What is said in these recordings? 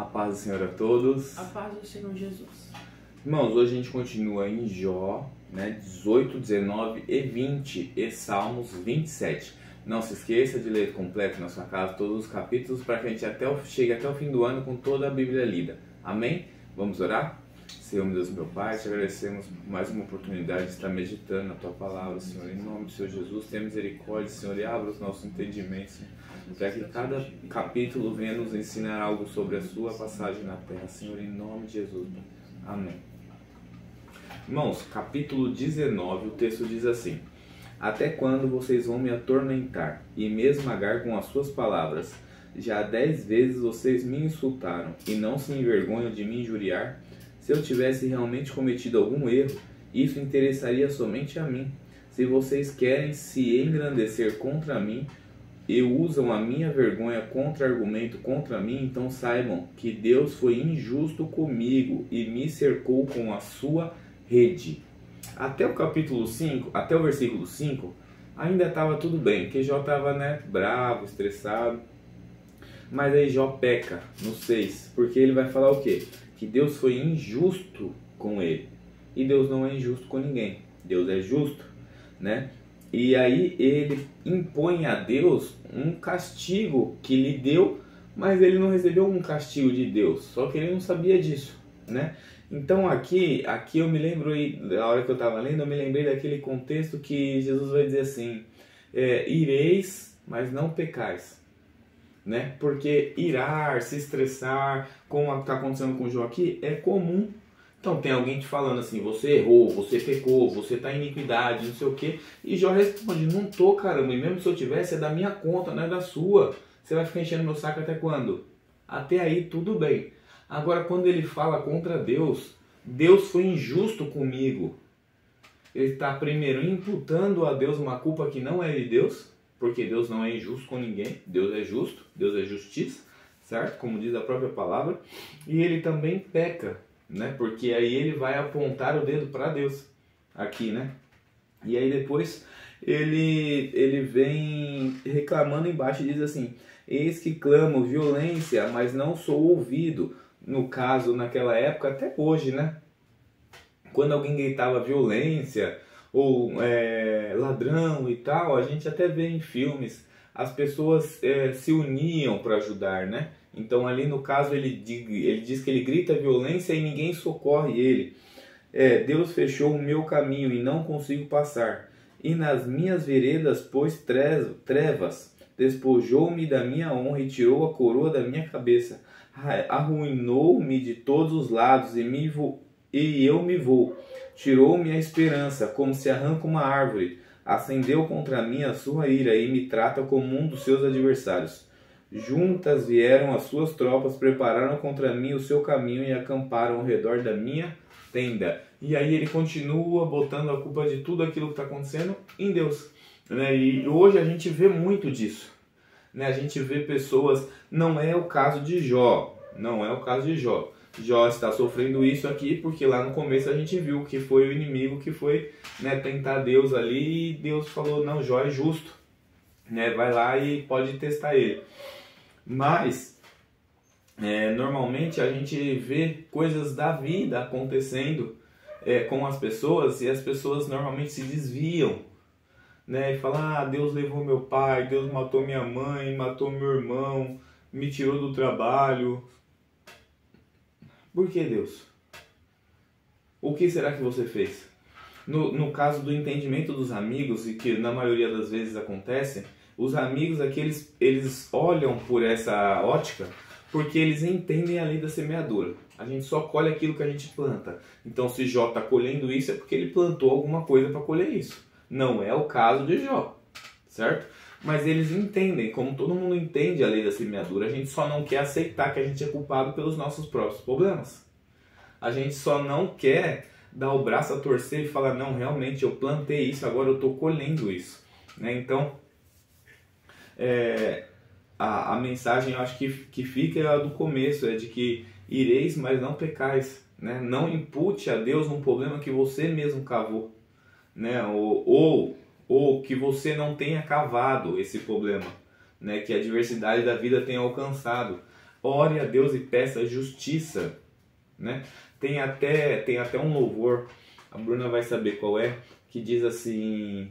A paz do Senhor a todos. A paz do Senhor Jesus. Irmãos, hoje a gente continua em Jó, 18, 19 e 20 e Salmos 27. Não se esqueça de ler completo na sua casa todos os capítulos para que a gente chegue até o fim do ano com toda a Bíblia lida. Amém? Vamos orar? Senhor, meu Deus, meu Pai, te agradecemos por mais uma oportunidade de estar meditando na Tua Palavra, Senhor. Em nome do Senhor Jesus, tenha misericórdia, Senhor, e abra os nossos entendimentos, Senhor, para que cada capítulo venha nos ensinar algo sobre a Sua passagem na terra, Senhor, em nome de Jesus. Amém. Irmãos, capítulo 19, o texto diz assim: Até quando vocês vão me atormentar e me esmagar com as suas palavras? Já 10 vezes vocês me insultaram e não se envergonham de me injuriar? Se eu tivesse realmente cometido algum erro, isso interessaria somente a mim. Se vocês querem se engrandecer contra mim e usam a minha vergonha contra-argumento contra mim, então saibam que Deus foi injusto comigo e me cercou com a sua rede. Até o capítulo 5, até o versículo 5, ainda estava tudo bem, porque Jó estava bravo, estressado. Mas aí Jó peca no 6, porque ele vai falar o quê? Que Deus foi injusto com ele. E Deus não é injusto com ninguém. Deus é justo, E aí ele impõe a Deus um castigo que lhe deu, mas ele não recebeu um castigo de Deus, só que ele não sabia disso, Então aqui eu me lembro, da hora que eu estava lendo, eu me lembrei daquele contexto que Jesus vai dizer assim: ireis, mas não pecais. Porque irar, se estressar, como está acontecendo com o Jó aqui, é comum. Então tem alguém te falando assim: você errou, você pecou, você está em iniquidade, não sei o que. E Jó responde: não tô, caramba, e mesmo se eu tivesse, é da minha conta, não é da sua. Você vai ficar enchendo meu saco até quando? Até aí tudo bem. Agora quando ele fala contra Deus, Deus foi injusto comigo. Ele está primeiro imputando a Deus uma culpa que não é de Deus, porque Deus não é injusto com ninguém. Deus é justo, Deus é justiça, certo? Como diz a própria palavra. E ele também peca, porque aí ele vai apontar o dedo para Deus aqui, E aí depois ele vem reclamando embaixo e diz assim: eis que clamo violência, mas não sou ouvido. No caso, naquela época, até hoje, Quando alguém gritava violência ou ladrão e tal, a gente até vê em filmes, as pessoas se uniam para ajudar, Então ali no caso ele diz que ele grita violência e ninguém socorre ele. Deus fechou o meu caminho e não consigo passar, e nas minhas veredas pôs trevas, despojou-me da minha honra e tirou a coroa da minha cabeça, arruinou-me de todos os lados e eu me vou. Tirou-me a esperança, como se arranca uma árvore. Acendeu contra mim a sua ira e me trata como um dos seus adversários. Juntas vieram as suas tropas, prepararam contra mim o seu caminho e acamparam ao redor da minha tenda. E aí ele continua botando a culpa de tudo aquilo que está acontecendo em Deus. E hoje a gente vê muito disso. A gente vê pessoas, não é o caso de Jó, Jó está sofrendo isso aqui porque lá no começo a gente viu que foi o inimigo que foi tentar Deus ali, e Deus falou: não, Jó é justo, vai lá e pode testar ele. Mas normalmente a gente vê coisas da vida acontecendo com as pessoas, e as pessoas normalmente se desviam, e falam: Deus levou meu pai, Deus matou minha mãe, matou meu irmão, me tirou do trabalho. Por que Deus? O que será que você fez? No caso do entendimento dos amigos, e que na maioria das vezes acontece, os amigos aqui eles olham por essa ótica porque eles entendem a lei da semeadura. A gente só colhe aquilo que a gente planta. Então se Jó está colhendo isso é porque ele plantou alguma coisa para colher isso. Não é o caso de Jó, certo? Mas eles entendem, como todo mundo entende a lei da semeadura, a gente só não quer aceitar que a gente é culpado pelos nossos próprios problemas. A gente só não quer dar o braço a torcer e falar: não, realmente eu plantei isso, agora eu estou colhendo isso. Então, a mensagem, eu acho que fica a do começo, é de que ireis, mas não pecais. Não impute a Deus um problema que você mesmo cavou, ou que você não tenha cavado esse problema, que a adversidade da vida tenha alcançado. ore a Deus e peça justiça, né? Tem até um louvor, a Bruna vai saber qual é, que diz assim,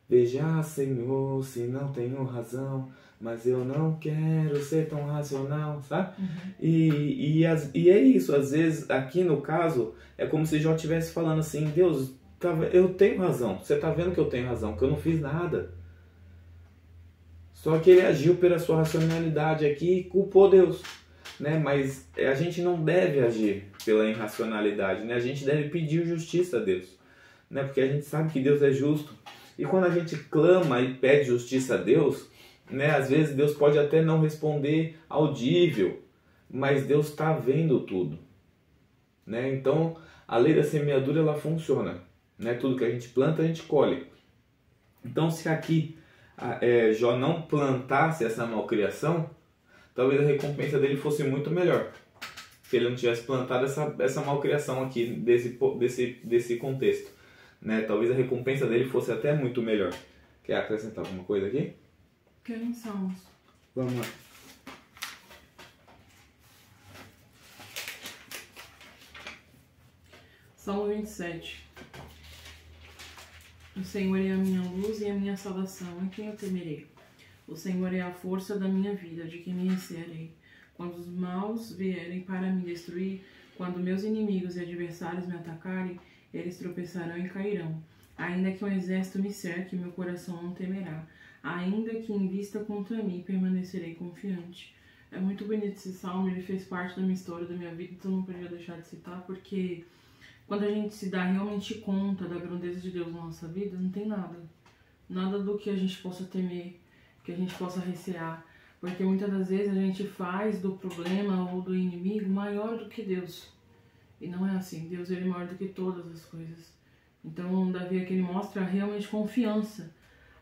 veja, Senhor, se não tenho razão, mas eu não quero ser tão racional, sabe? E é isso, às vezes, aqui no caso, é como se Jó estivesse falando assim, Deus, eu tenho razão, você está vendo que eu tenho razão, que eu não fiz nada. Só que ele agiu pela sua racionalidade aqui e culpou Deus, né? Mas a gente não deve agir pela irracionalidade, né? A gente deve pedir justiça a Deus, né? Porque a gente sabe que Deus é justo. E quando a gente clama e pede justiça a Deus, né? Às vezes Deus pode até não responder audível, mas Deus está vendo tudo, né? Então a lei da semeadura ela funciona, né? Tudo que a gente planta a gente colhe. Então se aqui Jó não plantasse essa malcriação, talvez a recompensa dele fosse muito melhor. Se ele não tivesse plantado essa malcriação aqui desse contexto, né? Talvez a recompensa dele fosse até muito melhor. Quer acrescentar alguma coisa aqui? Quero em Salmos. Vamos lá. Salmo 27. O Senhor é a minha luz e a minha salvação, a quem eu temerei? O Senhor é a força da minha vida, de quem me recearei? Quando os maus vierem para me destruir, quando meus inimigos e adversários me atacarem, eles tropeçarão e cairão. Ainda que um exército me cerque, meu coração não temerá. Ainda que invista contra mim, permanecerei confiante. É muito bonito esse salmo, ele fez parte da minha história, da minha vida, então não podia deixar de citar, porque quando a gente se dá realmente conta da grandeza de Deus na nossa vida, não tem nada. Nada do que a gente possa temer, que a gente possa recear. Porque muitas das vezes a gente faz do problema ou do inimigo maior do que Deus. E não é assim. Deus ele é maior do que todas as coisas. Então Davi aqui ele mostra realmente confiança.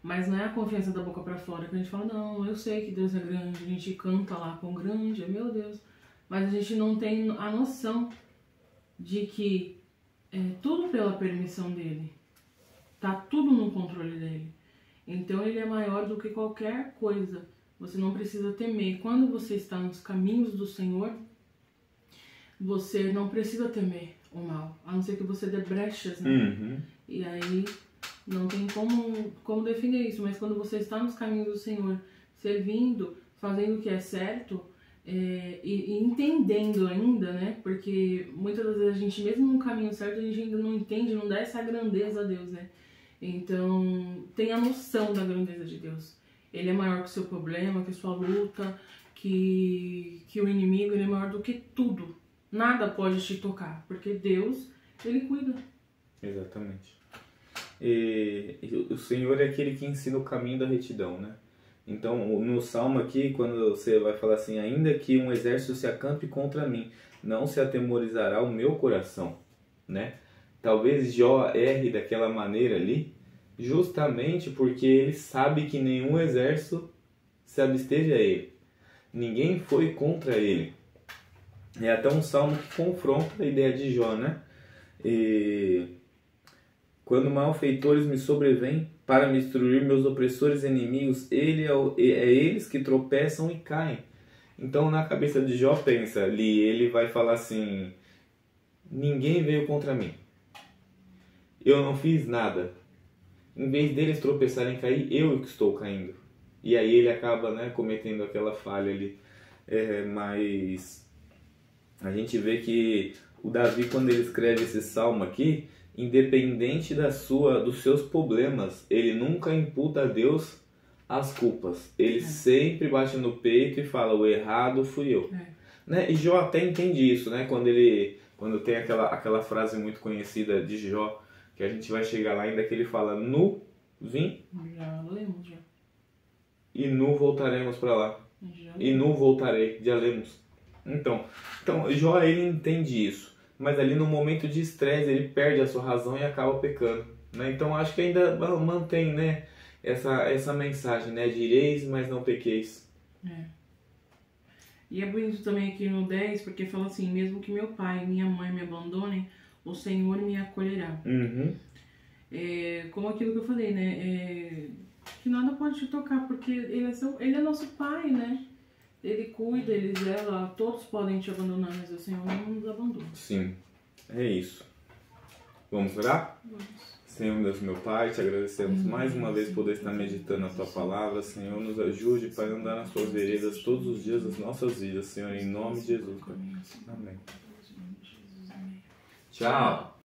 Mas não é a confiança da boca para fora, que a gente fala, não, eu sei que Deus é grande, a gente canta lá com grande, é meu Deus. Mas a gente não tem a noção de que é tudo pela permissão dele. Tá tudo no controle dele. Então ele é maior do que qualquer coisa. Você não precisa temer. Quando você está nos caminhos do Senhor, você não precisa temer o mal. A não ser que você dê brechas, né? E aí não tem como defender isso. Mas quando você está nos caminhos do Senhor, servindo, fazendo o que é certo, e entendendo ainda, né? Porque muitas das vezes a gente, mesmo no caminho certo, a gente ainda não entende, não dá essa grandeza a Deus, né? Então, tenha noção da grandeza de Deus. Ele é maior que o seu problema, que a sua luta, que o inimigo, ele é maior do que tudo. Nada pode te tocar, porque Deus, ele cuida. Exatamente. E o Senhor é aquele que ensina o caminho da retidão, né? Então, no Salmo aqui, quando você vai falar assim, ainda que um exército se acampe contra mim, não se atemorizará o meu coração, né? Talvez Jó erre daquela maneira ali, justamente porque ele sabe que nenhum exército se absteve a ele. Ninguém foi contra ele. É até um salmo que confronta a ideia de Jó, né? Quando malfeitores me sobrevêm para me destruir meus opressores e inimigos, é eles que tropeçam e caem. Então na cabeça de Jó pensa ali, ele vai falar assim, ninguém veio contra mim. Eu não fiz nada. Em vez deles tropeçarem e cair, eu que estou caindo. E aí ele acaba, né, cometendo aquela falha ali. Mas a gente vê que o Davi, quando ele escreve esse salmo aqui, independente dos seus problemas, ele nunca imputa a Deus as culpas. Ele sempre bate no peito e fala, o errado fui eu. Né? E Jó até entende isso, né? Quando tem aquela frase muito conhecida de Jó, que a gente vai chegar lá ainda, que ele fala, nu vim, já lemos, já. E nu voltaremos para lá. E nu voltarei, já lemos. Então Jó ele entende isso. Mas ali no momento de estresse ele perde a sua razão e acaba pecando, né? Então acho que ainda mantém, né, essa mensagem, né? Direis, mas não pequeis. E é bonito também aqui no 10, porque fala assim, mesmo que meu pai e minha mãe me abandonem, o Senhor me acolherá. Como aquilo que eu falei, né? Que nada pode te tocar, porque ele é nosso pai, né? Ele cuida, ele zela, todos podem te abandonar, mas o Senhor não nos abandona. Sim, é isso. Vamos orar? Vamos. Senhor, Deus meu Pai, te agradecemos mais uma vez por poder estar meditando a Tua Palavra. Senhor, nos ajude para andar nas Tuas veredas todos os dias das nossas vidas, Senhor, em nome de Jesus, Pai. Amém. Tchau.